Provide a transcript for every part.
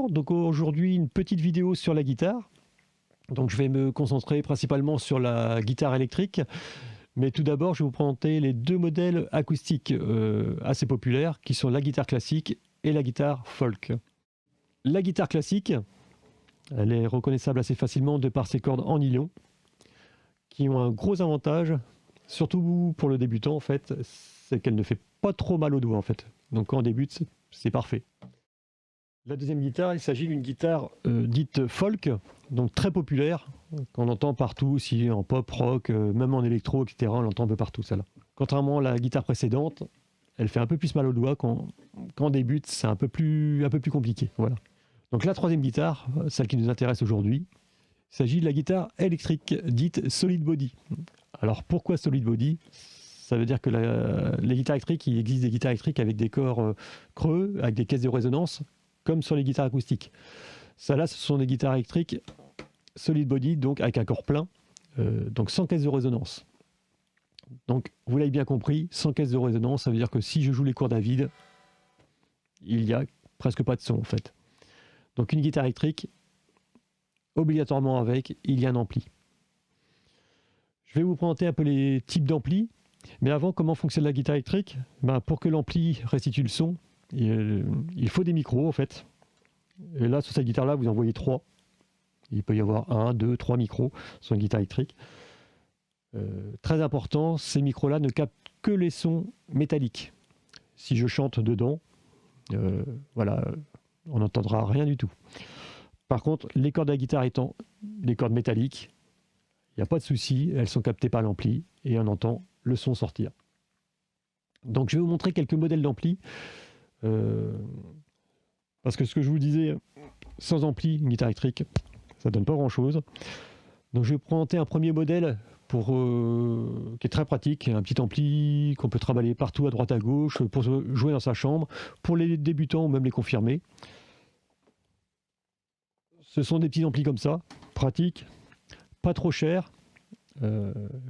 bonjour, donc aujourd'hui une petite vidéo sur la guitare. Donc je vais me concentrer principalement sur la guitare électrique, mais tout d'abord je vais vous présenter les deux modèles acoustiques assez populaires qui sont la guitare classique et la guitare folk. La guitare classique, elle est reconnaissable assez facilement de par ses cordes en nylon, qui ont un gros avantage, surtout pour le débutant en fait, c'est qu'elle ne fait pas trop mal aux doigts en fait. Donc quand on débute, c'est parfait. La deuxième guitare, il s'agit d'une guitare dite folk, donc très populaire, qu'on entend partout, aussi en pop, rock, même en électro, etc. On l'entend un peu partout, celle-là. Contrairement à la guitare précédente, elle fait un peu plus mal aux doigts. Quand on débute, c'est un peu plus compliqué. Voilà. Donc la troisième guitare, celle qui nous intéresse aujourd'hui, il s'agit de la guitare électrique, dite solid body. Alors pourquoi solid body ? Ça veut dire que les guitares électriques, il existe des guitares électriques avec des corps creux, avec des caisses de résonance, comme sur les guitares acoustiques. Ça là, ce sont des guitares électriques solid body, donc avec un corps plein, donc sans caisse de résonance. Donc, vous l'avez bien compris, sans caisse de résonance, ça veut dire que si je joue les cordes à vide, il n'y a presque pas de son en fait. Donc une guitare électrique, obligatoirement avec, il y a un ampli. Je vais vous présenter un peu les types d'amplis, mais avant, comment fonctionne la guitare électrique ? Pour que l'ampli restitue le son, il faut des micros en fait. Et là, sur cette guitare-là, vous en voyez 3. Il peut y avoir 1, 2, 3 micros sur une guitare électrique. Très important, ces micros-là ne captent que les sons métalliques. Si je chante dedans, voilà, on n'entendra rien du tout. Par contre, les cordes de la guitare étant des cordes métalliques, il n'y a pas de souci, elles sont captées par l'ampli et on entend le son sortir. Donc je vais vous montrer quelques modèles d'ampli. Parce que ce que je vous disais, sans ampli, une guitare électrique, ça donne pas grand chose. Donc je vais vous présenter un premier modèle qui est très pratique, un petit ampli qu'on peut trimballer partout à droite à gauche pour jouer dans sa chambre, pour les débutants ou même les confirmés. Ce sont des petits amplis comme ça, pratiques, pas trop chers,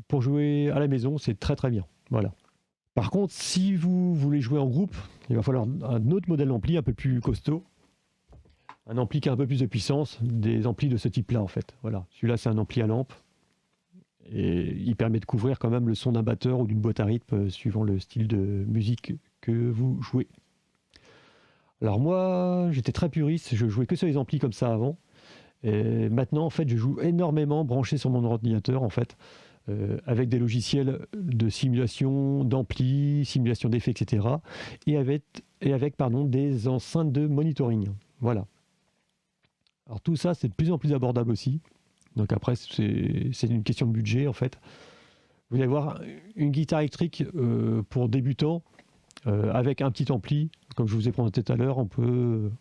pour jouer à la maison, c'est très très bien. Voilà. Par contre, si vous voulez jouer en groupe, il va falloir un autre modèle d'ampli un peu plus costaud. Un ampli qui a un peu plus de puissance, des amplis de ce type-là en fait. Voilà. Celui-là, c'est un ampli à lampe. Et il permet de couvrir quand même le son d'un batteur ou d'une boîte à rythme suivant le style de musique que vous jouez. Alors moi, j'étais très puriste, je jouais que sur les amplis comme ça avant. Et maintenant, en fait, je joue énormément branché sur mon ordinateur en fait. Avec des logiciels de simulation d'ampli, simulation d'effets, etc. Et avec des enceintes de monitoring. Voilà. Alors tout ça, c'est de plus en plus abordable aussi. Donc après, c'est une question de budget en fait. Vous allez voir une guitare électrique pour débutants avec un petit ampli. Comme je vous ai présenté tout à l'heure, on peut...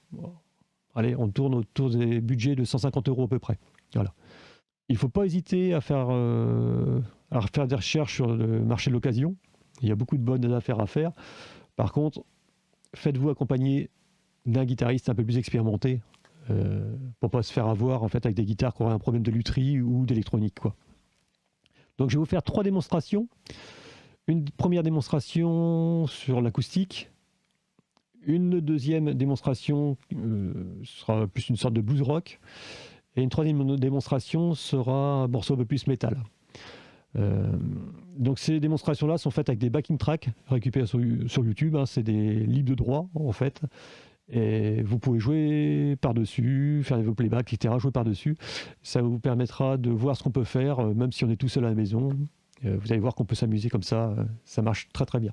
allez, on tourne autour des budgets de 150 € à peu près. Voilà. Il ne faut pas hésiter à faire des recherches sur le marché de l'occasion. Il y a beaucoup de bonnes affaires à faire. Par contre, faites-vous accompagner d'un guitariste un peu plus expérimenté pour ne pas se faire avoir en fait, avec des guitares qui auraient un problème de lutherie ou d'électronique, quoi. Donc je vais vous faire 3 démonstrations. Une première démonstration sur l'acoustique. Une deuxième démonstration sera plus une sorte de blues rock. Et une troisième démonstration sera un morceau un peu plus métal. Donc ces démonstrations-là sont faites avec des backing tracks récupérés sur YouTube. C'est des libres de droit en fait. Et vous pouvez jouer par-dessus, faire vos playbacks, etc. Jouer par-dessus. Ça vous permettra de voir ce qu'on peut faire, même si on est tout seul à la maison. Vous allez voir qu'on peut s'amuser comme ça. Ça marche très très bien.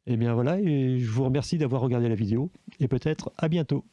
Et bien voilà, et je vous remercie d'avoir regardé la vidéo, et peut-être à bientôt.